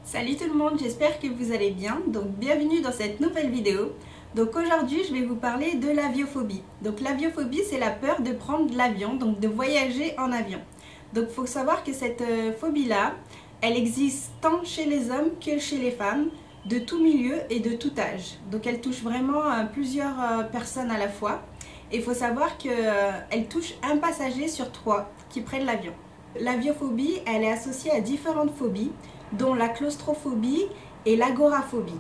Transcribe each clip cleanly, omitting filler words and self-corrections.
Salut tout le monde, j'espère que vous allez bien. Donc bienvenue dans cette nouvelle vidéo. Donc aujourd'hui je vais vous parler de l'aviophobie. Donc l'aviophobie c'est la peur de prendre l'avion, donc de voyager en avion. Donc il faut savoir que cette phobie-là, elle existe tant chez les hommes que chez les femmes, de tout milieu et de tout âge. Donc elle touche vraiment plusieurs personnes à la fois. Et il faut savoir qu'elle touche un passager sur 3 qui prennent l'avion. L'aviophobie, elle est associée à différentes phobies, dont la claustrophobie et l'agoraphobie.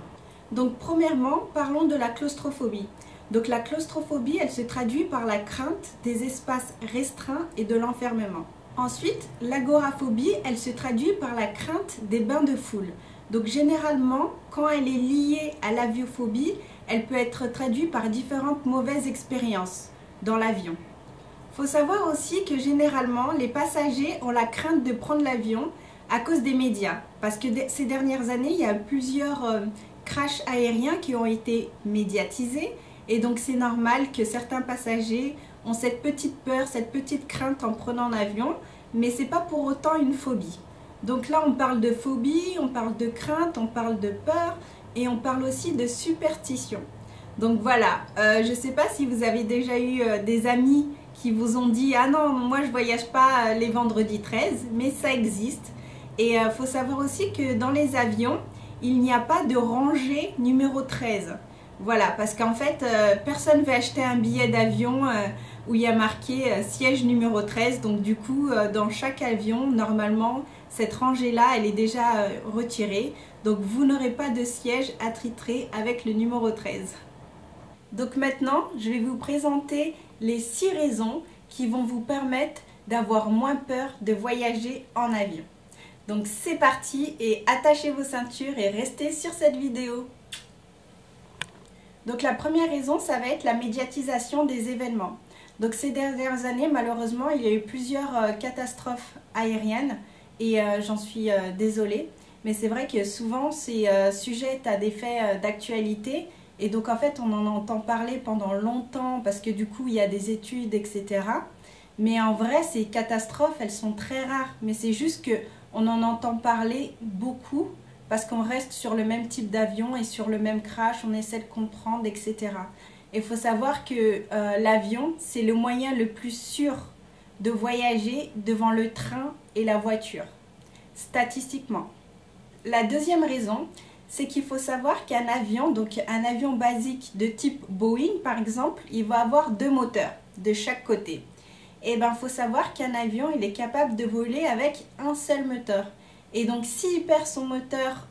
Donc premièrement, parlons de la claustrophobie. Donc la claustrophobie, elle se traduit par la crainte des espaces restreints et de l'enfermement. Ensuite, l'agoraphobie, elle se traduit par la crainte des bains de foule. Donc généralement, quand elle est liée à l'aviophobie, elle peut être traduite par différentes mauvaises expériences dans l'avion. Il faut savoir aussi que généralement, les passagers ont la crainte de prendre l'avion à cause des médias. Parce que ces dernières années, il y a plusieurs crashs aériens qui ont été médiatisés. Et donc c'est normal que certains passagers ont cette petite peur, cette petite crainte en prenant l'avion. Mais ce n'est pas pour autant une phobie. Donc là, on parle de phobie, on parle de crainte, on parle de peur et on parle aussi de superstition. Donc voilà, je ne sais pas si vous avez déjà eu des amis qui vous ont dit « Ah non, moi je ne voyage pas les vendredis 13 », mais ça existe. Et il faut savoir aussi que dans les avions, il n'y a pas de rangée numéro 13. Voilà, parce qu'en fait, personne ne veut acheter un billet d'avion où il y a marqué siège numéro 13. Donc du coup, dans chaque avion, normalement, cette rangée-là, elle est déjà retirée. Donc vous n'aurez pas de siège attitré avec le numéro 13. Donc maintenant, je vais vous présenter les 6 raisons qui vont vous permettre d'avoir moins peur de voyager en avion. Donc c'est parti et attachez vos ceintures et restez sur cette vidéo. Donc la première raison, ça va être la médiatisation des événements. Donc ces dernières années, malheureusement, il y a eu plusieurs catastrophes aériennes et j'en suis désolée. Mais c'est vrai que souvent c'est sujet à des faits d'actualité et donc en fait on en entend parler pendant longtemps parce que du coup il y a des études, etc. Mais en vrai, ces catastrophes, elles sont très rares. Mais c'est juste que on en entend parler beaucoup parce qu'on reste sur le même type d'avion et sur le même crash, on essaie de comprendre, etc. Et il faut savoir que l'avion, c'est le moyen le plus sûr de voyager devant le train et la voiture, statistiquement. La deuxième raison, c'est qu'il faut savoir qu'un avion, donc un avion basique de type Boeing par exemple, il va avoir 2 moteurs de chaque côté. Et bien, il faut savoir qu'un avion, il est capable de voler avec un seul moteur. Et donc, s'il perd son moteur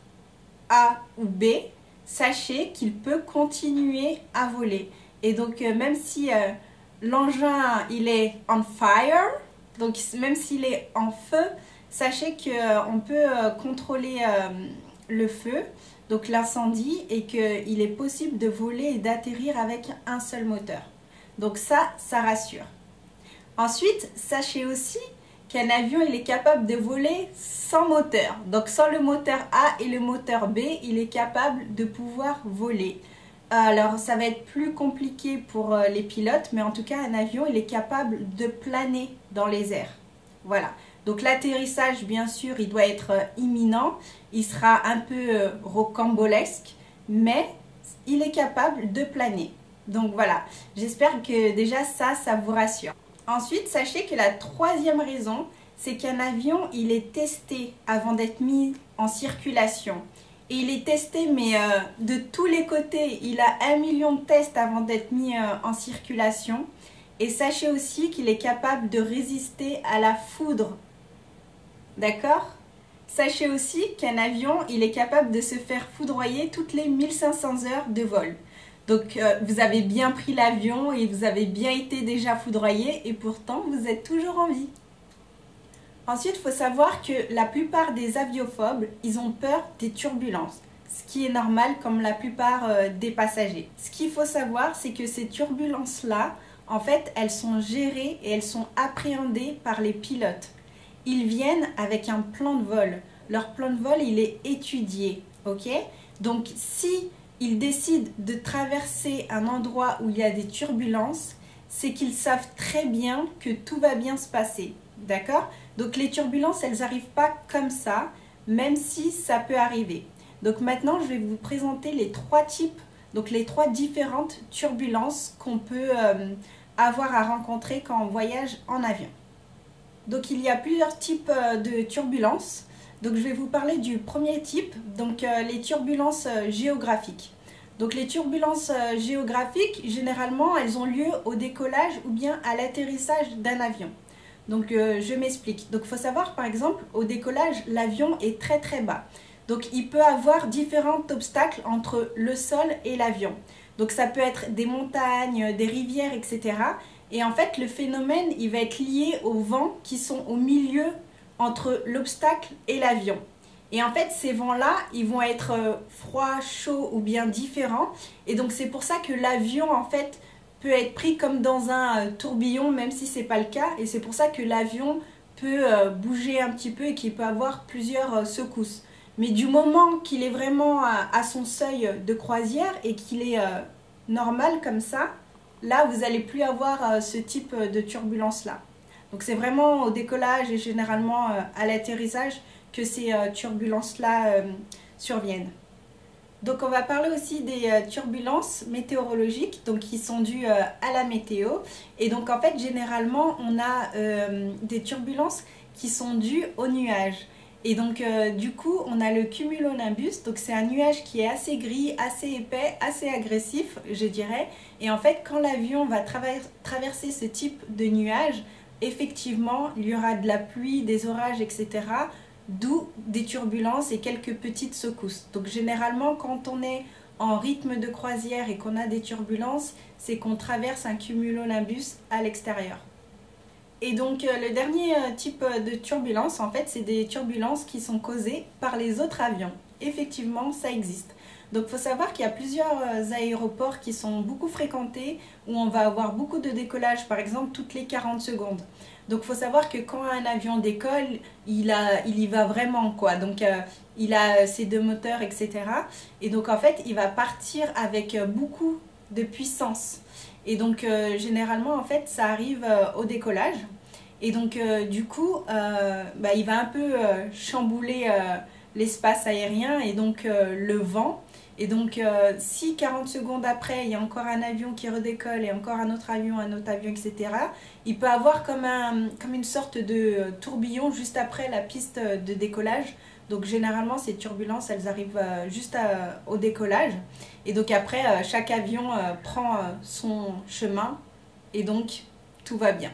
A ou B, sachez qu'il peut continuer à voler. Et donc, même si l'engin, il est on fire, donc même s'il est en feu, sachez qu'on peut contrôler le feu, donc l'incendie, et qu'il est possible de voler et d'atterrir avec un seul moteur. Donc ça rassure. Ensuite, sachez aussi qu'un avion il est capable de voler sans moteur. Donc sans le moteur A et le moteur B, il est capable de pouvoir voler. Alors ça va être plus compliqué pour les pilotes, mais en tout cas un avion il est capable de planer dans les airs. Voilà. Donc l'atterrissage bien sûr il doit être imminent, il sera un peu rocambolesque, mais il est capable de planer. Donc voilà, j'espère que déjà ça vous rassure. Ensuite, sachez que la troisième raison, c'est qu'un avion, il est testé avant d'être mis en circulation. Et il est testé, mais de tous les côtés. Il a 1 million de tests avant d'être mis en circulation. Et sachez aussi qu'il est capable de résister à la foudre. D'accord ? Sachez aussi qu'un avion, il est capable de se faire foudroyer toutes les 1500 heures de vol. Donc vous avez bien pris l'avion et vous avez bien été déjà foudroyé et pourtant vous êtes toujours en vie. Ensuite, il faut savoir que la plupart des aviophobes, ils ont peur des turbulences, ce qui est normal comme la plupart des passagers. Ce qu'il faut savoir, c'est que ces turbulences-là, en fait, elles sont gérées et elles sont appréhendées par les pilotes. Ils viennent avec un plan de vol. Leur plan de vol, il est étudié, ok ? Donc si ils décident de traverser un endroit où il y a des turbulences, c'est qu'ils savent très bien que tout va bien se passer. D'accord? Donc les turbulences, elles n'arrivent pas comme ça, même si ça peut arriver. Donc maintenant, je vais vous présenter les trois types, donc les trois différentes turbulences qu'on peut avoir à rencontrer quand on voyage en avion. Donc il y a plusieurs types de turbulences. Donc je vais vous parler du premier type, donc les turbulences géographiques. Donc les turbulences géographiques, généralement, elles ont lieu au décollage ou bien à l'atterrissage d'un avion. Donc je m'explique. Donc il faut savoir, par exemple, au décollage, l'avion est très très bas. Donc il peut avoir différents obstacles entre le sol et l'avion. Donc ça peut être des montagnes, des rivières, etc. Et en fait, le phénomène, il va être lié aux vents qui sont au milieu entre l'obstacle et l'avion. Et en fait, ces vents-là, ils vont être froids, chauds ou bien différents. Et donc c'est pour ça que l'avion, en fait, peut être pris comme dans un tourbillon, même si ce n'est pas le cas. Et c'est pour ça que l'avion peut bouger un petit peu et qu'il peut avoir plusieurs secousses. Mais du moment qu'il est vraiment à son seuil de croisière et qu'il est normal comme ça, là, vous n'allez plus avoir ce type de turbulence-là. Donc c'est vraiment au décollage et généralement à l'atterrissage que ces turbulences-là surviennent. Donc on va parler aussi des turbulences météorologiques, donc qui sont dues à la météo. Et donc en fait, généralement, on a des turbulences qui sont dues aux nuages. Et donc du coup, on a le cumulonimbus, donc c'est un nuage qui est assez gris, assez épais, assez agressif, je dirais. Et en fait, quand l'avion va traverser ce type de nuage, effectivement, il y aura de la pluie, des orages, etc. D'où des turbulences et quelques petites secousses. Donc généralement, quand on est en rythme de croisière et qu'on a des turbulences, c'est qu'on traverse un cumulonimbus à l'extérieur. Et donc le dernier type de turbulence, en fait, c'est des turbulences qui sont causées par les autres avions. Effectivement, ça existe. Donc il faut savoir qu'il y a plusieurs aéroports qui sont beaucoup fréquentés, où on va avoir beaucoup de décollage, par exemple, toutes les 40 secondes. Donc il faut savoir que quand un avion décolle, il y va vraiment, quoi. Donc il a ses deux moteurs, etc. Et donc en fait, il va partir avec beaucoup de puissance. Et donc généralement, en fait, ça arrive au décollage. Et donc du coup, il va un peu chambouler l'espace aérien et donc le vent. Et donc si 40 secondes après, il y a encore un avion qui redécolle et encore un autre avion, etc. Il peut avoir comme une sorte de tourbillon juste après la piste de décollage. Donc généralement, ces turbulences, elles arrivent juste au décollage. Et donc après, chaque avion prend son chemin et donc tout va bien.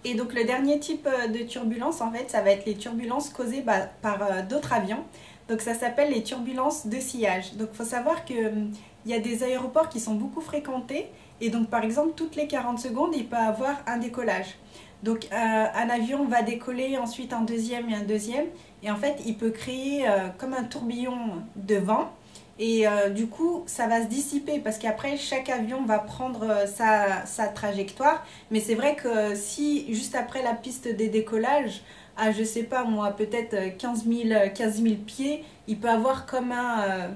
Et donc le dernier type de turbulence, en fait, ça va être les turbulences causées par d'autres avions. Donc ça s'appelle les turbulences de sillage. Donc il faut savoir qu'il y a des aéroports qui sont beaucoup fréquentés. Et donc par exemple, toutes les 40 secondes, il peut y avoir un décollage. Donc un avion va décoller, ensuite un deuxième et un deuxième. Et en fait, il peut créer comme un tourbillon de vent. Et du coup, ça va se dissiper parce qu'après, chaque avion va prendre sa trajectoire. Mais c'est vrai que si, juste après la piste des décollages, à je sais pas moi, peut-être 15 000 pieds, il peut avoir comme un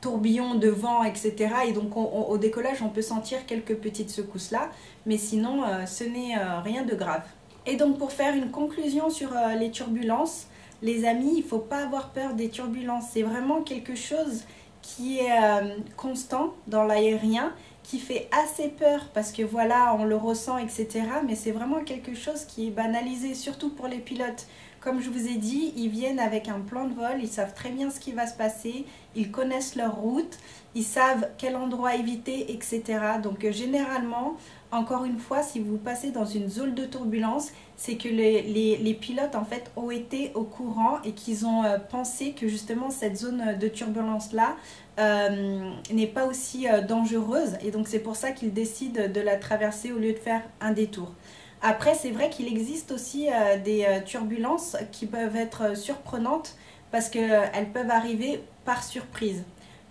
tourbillon de vent, etc. Et donc au décollage, on peut sentir quelques petites secousses là. Mais sinon, ce n'est rien de grave. Et donc pour faire une conclusion sur les turbulences, les amis, il ne faut pas avoir peur des turbulences. C'est vraiment quelque chose qui est constant dans l'aérien, qui fait assez peur parce que voilà, on le ressent, etc. Mais c'est vraiment quelque chose qui est banalisé, surtout pour les pilotes. Comme je vous ai dit, ils viennent avec un plan de vol, ils savent très bien ce qui va se passer, ils connaissent leur route, ils savent quel endroit éviter, etc. Donc généralement, encore une fois, si vous passez dans une zone de turbulence, c'est que les pilotes en fait ont été au courant et qu'ils ont pensé que justement cette zone de turbulence-là n'est pas aussi dangereuse. Et donc c'est pour ça qu'ils décident de la traverser au lieu de faire un détour. Après, c'est vrai qu'il existe aussi des turbulences qui peuvent être surprenantes parce qu'elles peuvent arriver par surprise.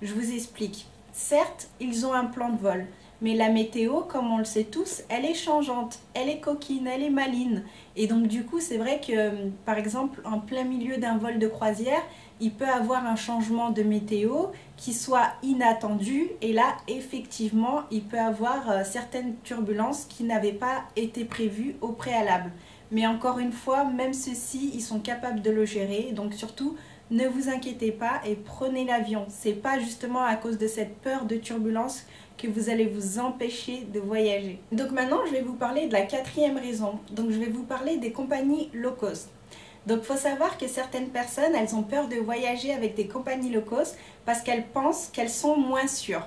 Je vous explique. Certes, ils ont un plan de vol, mais la météo, comme on le sait tous, elle est changeante, elle est coquine, elle est maligne. Et donc du coup, c'est vrai que, par exemple, en plein milieu d'un vol de croisière, il peut avoir un changement de météo qui soit inattendu. Et là, effectivement, il peut avoir certaines turbulences qui n'avaient pas été prévues au préalable. Mais encore une fois, même ceux-ci, ils sont capables de le gérer. Donc surtout, ne vous inquiétez pas et prenez l'avion. C'est pas justement à cause de cette peur de turbulence que vous allez vous empêcher de voyager. Donc maintenant, je vais vous parler de la quatrième raison. Donc je vais vous parler des compagnies low cost. Donc il faut savoir que certaines personnes, elles ont peur de voyager avec des compagnies low cost parce qu'elles pensent qu'elles sont moins sûres.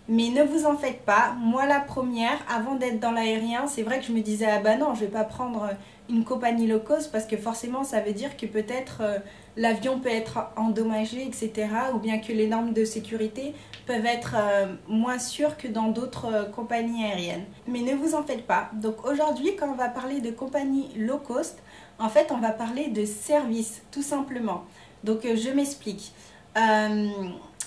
Mais ne vous en faites pas. Moi, la première, avant d'être dans l'aérien, c'est vrai que je me disais, ah bah non, je vais pas prendre une compagnie low cost parce que forcément, ça veut dire que peut-être l'avion peut être endommagé, etc. Ou bien que les normes de sécurité peuvent être moins sûres que dans d'autres compagnies aériennes. Mais ne vous en faites pas. Donc aujourd'hui, quand on va parler de compagnie low cost, en fait, on va parler de service, tout simplement. Donc je m'explique.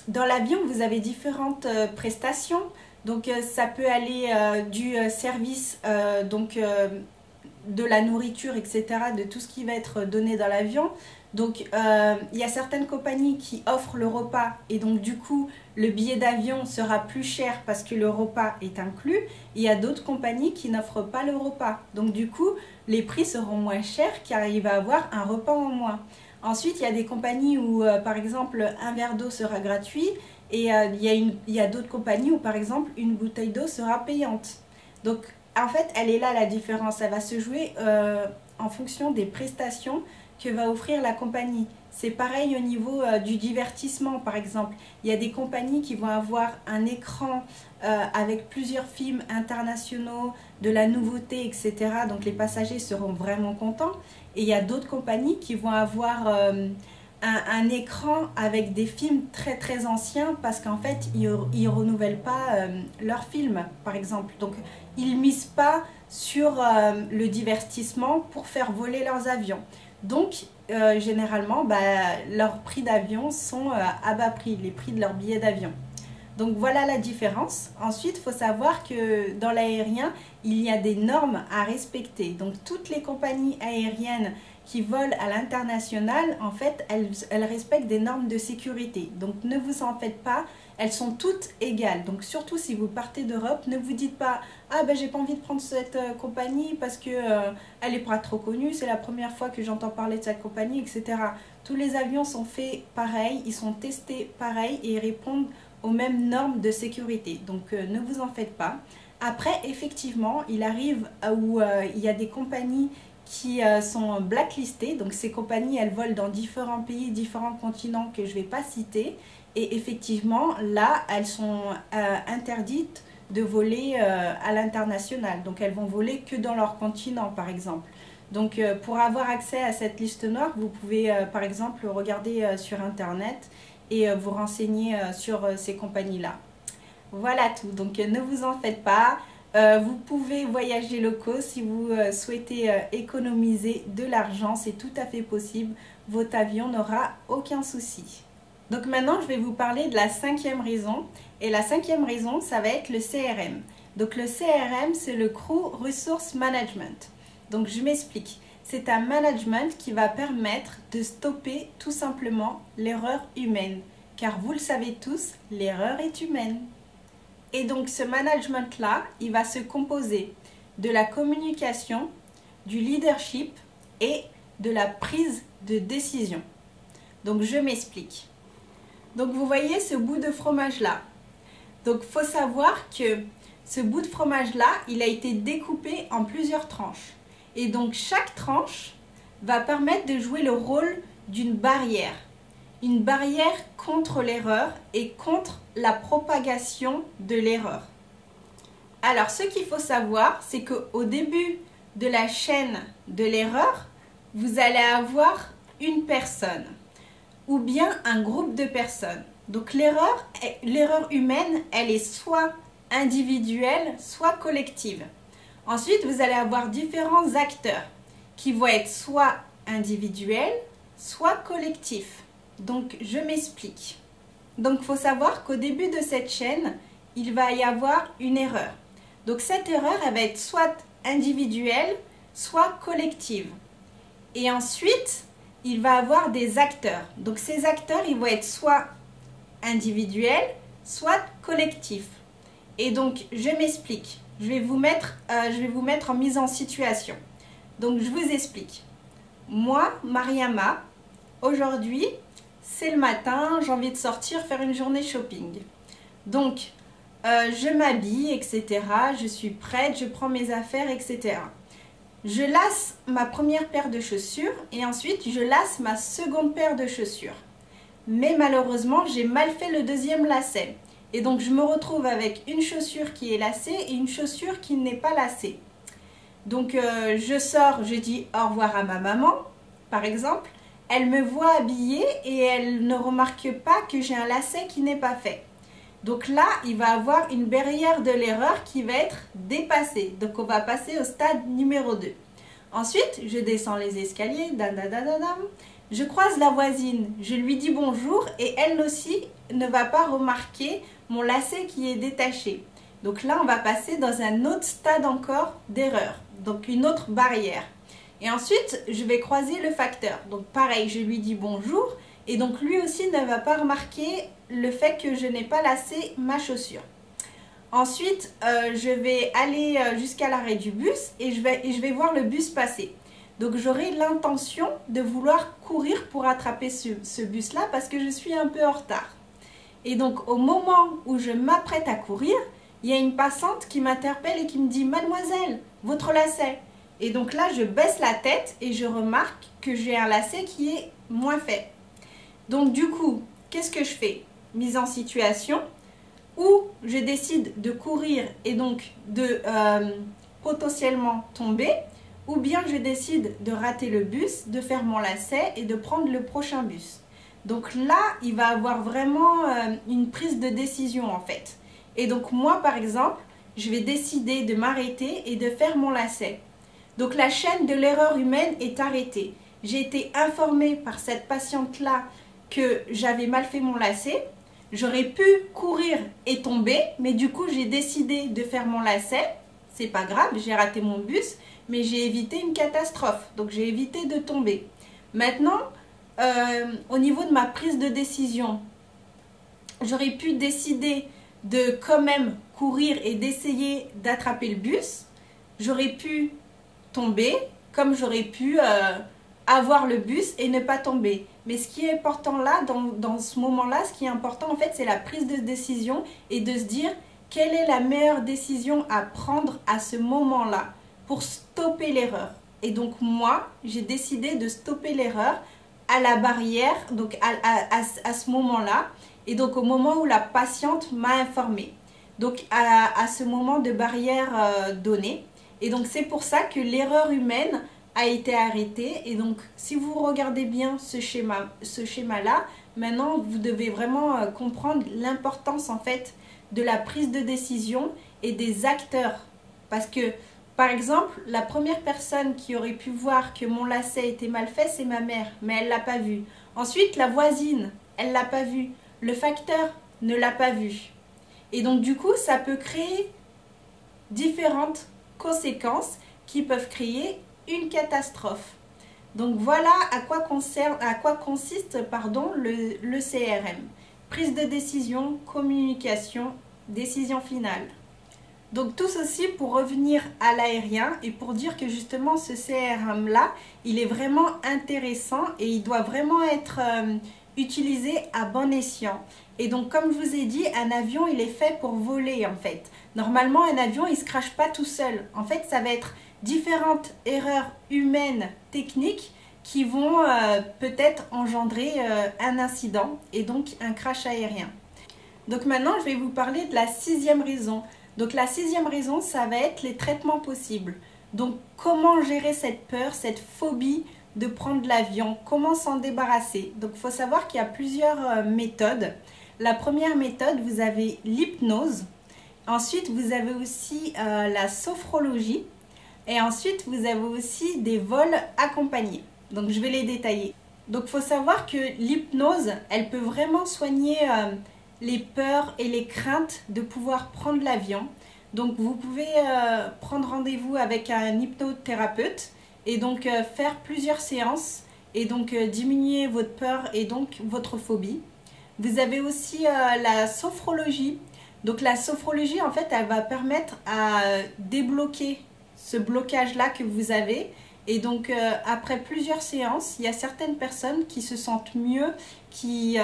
Dans l'avion, vous avez différentes prestations. Donc, ça peut aller du service, de la nourriture, etc., de tout ce qui va être donné dans l'avion. Donc, il y a certaines compagnies qui offrent le repas et donc, du coup, le billet d'avion sera plus cher parce que le repas est inclus. Il y a d'autres compagnies qui n'offrent pas le repas. Donc, du coup, les prix seront moins chers car il va y avoir un repas en moins. Ensuite, il y a des compagnies où, par exemple, un verre d'eau sera gratuit et il y a d'autres compagnies où, par exemple, une bouteille d'eau sera payante. Donc, en fait, elle est là la différence. Elle va se jouer en fonction des prestations que va offrir la compagnie. C'est pareil au niveau du divertissement, par exemple. Il y a des compagnies qui vont avoir un écran avec plusieurs films internationaux, de la nouveauté, etc. Donc, les passagers seront vraiment contents. Et il y a d'autres compagnies qui vont avoir un écran avec des films très très anciens parce qu'en fait, ils ne renouvellent pas leurs films, par exemple. Donc, ils ne misent pas sur le divertissement pour faire voler leurs avions. Donc, généralement, leurs prix d'avion sont à bas prix, les prix de leurs billets d'avion. Donc voilà la différence. Ensuite, il faut savoir que dans l'aérien, il y a des normes à respecter. Donc toutes les compagnies aériennes qui volent à l'international, en fait, elles respectent des normes de sécurité. Donc ne vous en faites pas, elles sont toutes égales. Donc surtout si vous partez d'Europe, ne vous dites pas « Ah ben j'ai pas envie de prendre cette compagnie parce que elle n'est pas trop connue, c'est la première fois que j'entends parler de cette compagnie, etc. » Tous les avions sont faits pareil, ils sont testés pareil et ils répondent aux mêmes normes de sécurité. Donc ne vous en faites pas. Après, effectivement, il arrive où il y a des compagnies qui sont blacklistées. Donc ces compagnies, elles volent dans différents pays, différents continents que je ne vais pas citer. Et effectivement, là, elles sont interdites de voler à l'international. Donc elles vont voler que dans leur continent, par exemple. Donc pour avoir accès à cette liste noire, vous pouvez par exemple regarder sur Internet et vous renseigner sur ces compagnies-là. Voilà tout, donc ne vous en faites pas. Vous pouvez voyager low cost si vous souhaitez économiser de l'argent, c'est tout à fait possible. Votre avion n'aura aucun souci. Donc maintenant, je vais vous parler de la cinquième raison. Et la cinquième raison, ça va être le CRM. Donc le CRM, c'est le Crew Resource Management. Donc je m'explique. C'est un management qui va permettre de stopper tout simplement l'erreur humaine. Car vous le savez tous, l'erreur est humaine. Et donc ce management-là, il va se composer de la communication, du leadership et de la prise de décision. Donc je m'explique. Donc vous voyez ce bout de fromage-là. Donc il faut savoir que ce bout de fromage-là, il a été découpé en plusieurs tranches. Et donc chaque tranche va permettre de jouer le rôle d'une barrière. Une barrière contre l'erreur et contre la propagation de l'erreur. Alors ce qu'il faut savoir, c'est qu'au début de la chaîne de l'erreur, vous allez avoir une personne ou bien un groupe de personnes. Donc l'erreur humaine, elle est soit individuelle, soit collective. Ensuite, vous allez avoir différents acteurs qui vont être soit individuels, soit collectifs. Donc, je m'explique. Donc, il faut savoir qu'au début de cette chaîne, il va y avoir une erreur. Donc, cette erreur, elle va être soit individuelle, soit collective. Et ensuite, il va y avoir des acteurs. Donc, ces acteurs, ils vont être soit individuels, soit collectifs. Et donc, je m'explique. Je vais vous mettre en mise en situation. Donc je vous explique. Moi, Mariama, aujourd'hui, c'est le matin, j'ai envie de sortir faire une journée shopping. Donc, je m'habille, etc. Je suis prête, je prends mes affaires, etc. Je lasse ma première paire de chaussures et ensuite je lasse ma seconde paire de chaussures. Mais malheureusement, j'ai mal fait le deuxième lacet. Et donc, je me retrouve avec une chaussure qui est lacée et une chaussure qui n'est pas lacée. Donc, je sors, je dis au revoir à ma maman, par exemple. Elle me voit habillée et elle ne remarque pas que j'ai un lacet qui n'est pas fait. Donc là, il va avoir une barrière de l'erreur qui va être dépassée. Donc, on va passer au stade numéro 2. Ensuite, je descends les escaliers, je croise la voisine, je lui dis bonjour et elle aussi ne va pas remarquer mon lacet qui est détaché. Donc là, on va passer dans un autre stade encore d'erreur, donc une autre barrière. Et ensuite, je vais croiser le facteur. Donc pareil, je lui dis bonjour et donc lui aussi ne va pas remarquer le fait que je n'ai pas lacé ma chaussure. Ensuite, je vais aller jusqu'à l'arrêt du bus et je vais voir le bus passer. Donc, j'aurai l'intention de vouloir courir pour attraper ce bus-là parce que je suis un peu en retard. Et donc, au moment où je m'apprête à courir, il y a une passante qui m'interpelle et qui me dit « Mademoiselle, votre lacet ». Et donc là, je baisse la tête et je remarque que j'ai un lacet qui est moins fait. Donc, du coup, qu'est-ce que je fais? Mise en situation où je décide de courir et donc de potentiellement tomber, ou bien je décide de rater le bus, de faire mon lacet et de prendre le prochain bus. Donc là, il va avoir vraiment une prise de décision en fait. Et donc moi, par exemple, je vais décider de m'arrêter et de faire mon lacet. Donc la chaîne de l'erreur humaine est arrêtée. J'ai été informée par cette patiente-là que j'avais mal fait mon lacet. J'aurais pu courir et tomber, mais du coup, j'ai décidé de faire mon lacet. C'est pas grave, j'ai raté mon bus, mais j'ai évité une catastrophe. Donc, j'ai évité de tomber. Maintenant, au niveau de ma prise de décision, j'aurais pu décider de quand même courir et d'essayer d'attraper le bus. J'aurais pu tomber, comme j'aurais pu avoir le bus et ne pas tomber. Mais ce qui est important là, dans ce moment-là, ce qui est important en fait, c'est la prise de décision et de se dire quelle est la meilleure décision à prendre à ce moment-là pour stopper l'erreur. Et donc moi, j'ai décidé de stopper l'erreur à la barrière, donc à ce moment-là, et donc au moment où la patiente m'a informée. Donc à ce moment de barrière donné. Et donc c'est pour ça que l'erreur humaine a été arrêtée. Et donc si vous regardez bien ce schéma-là, maintenant vous devez vraiment comprendre l'importance en fait de la prise de décision et des acteurs. Parce que par exemple, la première personne qui aurait pu voir que mon lacet était mal fait, c'est ma mère, mais elle ne l'a pas vu. Ensuite, la voisine, elle ne l'a pas vu. Le facteur ne l'a pas vu. Et donc du coup, ça peut créer différentes conséquences qui peuvent créer une catastrophe. Donc voilà à quoi consiste le CRM. Prise de décision, communication, décision finale. Donc tout ceci pour revenir à l'aérien et pour dire que justement ce CRM là, il est vraiment intéressant et il doit vraiment être utilisé à bon escient. Et donc comme je vous ai dit, un avion il est fait pour voler en fait. Normalement un avion il ne se crache pas tout seul. En fait ça va être différentes erreurs humaines, techniques qui vont peut-être engendrer un incident et donc un crash aérien. Donc maintenant je vais vous parler de la 6e raison. Donc la 6e raison, ça va être les traitements possibles. Donc comment gérer cette peur, cette phobie de prendre l'avion, comment s'en débarrasser. Donc il faut savoir qu'il y a plusieurs méthodes. La première méthode, vous avez l'hypnose. Ensuite, vous avez aussi la sophrologie. Et ensuite, vous avez aussi des vols accompagnés. Donc je vais les détailler. Donc il faut savoir que l'hypnose, elle peut vraiment soigner les peurs et les craintes de pouvoir prendre l'avion. Donc vous pouvez prendre rendez-vous avec un hypnothérapeute et donc faire plusieurs séances et donc diminuer votre peur et donc votre phobie. Vous avez aussi la sophrologie. Donc la sophrologie en fait elle va permettre à débloquer ce blocage là que vous avez Et donc après plusieurs séances, il y a certaines personnes qui se sentent mieux, qui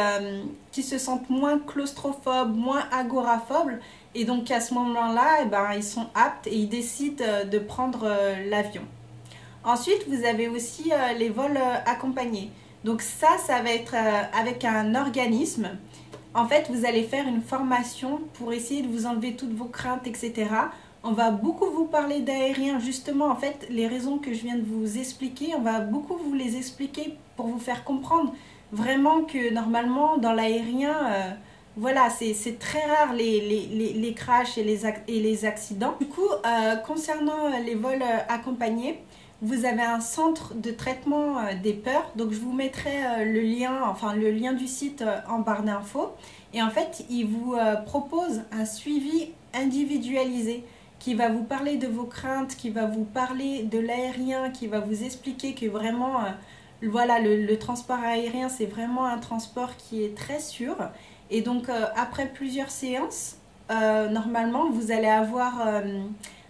se sentent moins claustrophobes, moins agoraphobes. Et donc à ce moment-là, eh ben, ils sont aptes et ils décident de prendre l'avion. Ensuite, vous avez aussi les vols accompagnés. Donc ça va être avec un organisme. En fait, vous allez faire une formation pour essayer de vous enlever toutes vos craintes, etc. On va beaucoup vous parler d'aérien, justement, en fait, les raisons que je viens de vous expliquer, on va beaucoup vous les expliquer pour vous faire comprendre vraiment que normalement, dans l'aérien, voilà, c'est très rare les crashs et les accidents. Du coup, concernant les vols accompagnés, vous avez un centre de traitement des peurs. Donc, je vous mettrai le lien du site en barre d'infos. Et en fait, il vous propose un suivi individualisé qui va vous parler de vos craintes, qui va vous parler de l'aérien, qui va vous expliquer que vraiment, voilà, le transport aérien, c'est vraiment un transport qui est très sûr. Et donc, après plusieurs séances, normalement, vous allez avoir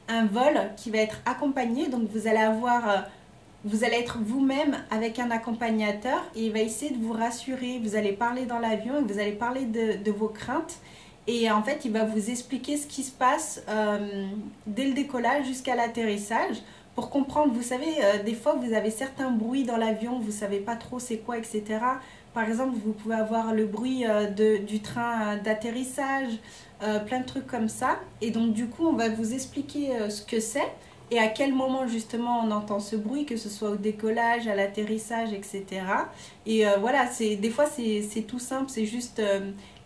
un vol qui va être accompagné. Donc, vous allez être vous-même avec un accompagnateur et il va essayer de vous rassurer. Vous allez parler dans l'avion et vous allez parler de vos craintes. Et en fait, il va vous expliquer ce qui se passe dès le décollage jusqu'à l'atterrissage pour comprendre. Vous savez, des fois, vous avez certains bruits dans l'avion, vous ne savez pas trop c'est quoi, etc. Par exemple, vous pouvez avoir le bruit du train d'atterrissage, plein de trucs comme ça. Et donc, du coup, on va vous expliquer ce que c'est et à quel moment, justement, on entend ce bruit, que ce soit au décollage, à l'atterrissage, etc. Et voilà, des fois, c'est tout simple, c'est juste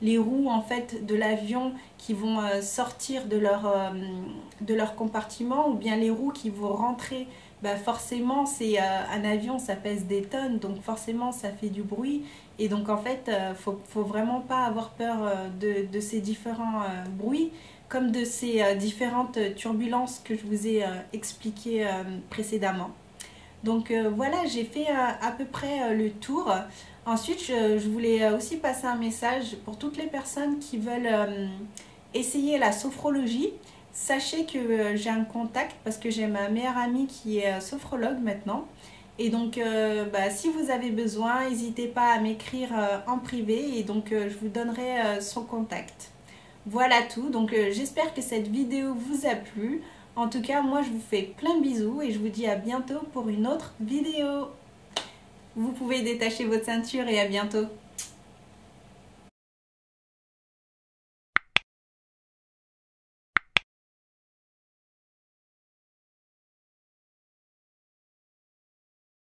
les roues, en fait, de l'avion qui vont sortir de leur compartiment ou bien les roues qui vont rentrer. Bah forcément, c'est un avion, ça pèse des tonnes, donc forcément, ça fait du bruit. Et donc, en fait, faut vraiment pas avoir peur de ces différents bruits, comme de ces différentes turbulences que je vous ai expliquées précédemment. Donc, voilà, j'ai fait à peu près le tour. Ensuite, je voulais aussi passer un message pour toutes les personnes qui veulent essayer la sophrologie. Sachez que j'ai un contact parce que j'ai ma meilleure amie qui est sophrologue maintenant. Et donc, si vous avez besoin, n'hésitez pas à m'écrire en privé et donc je vous donnerai son contact. Voilà tout. Donc, j'espère que cette vidéo vous a plu. En tout cas, moi, je vous fais plein de bisous et je vous dis à bientôt pour une autre vidéo. Vous pouvez détacher votre ceinture et à bientôt.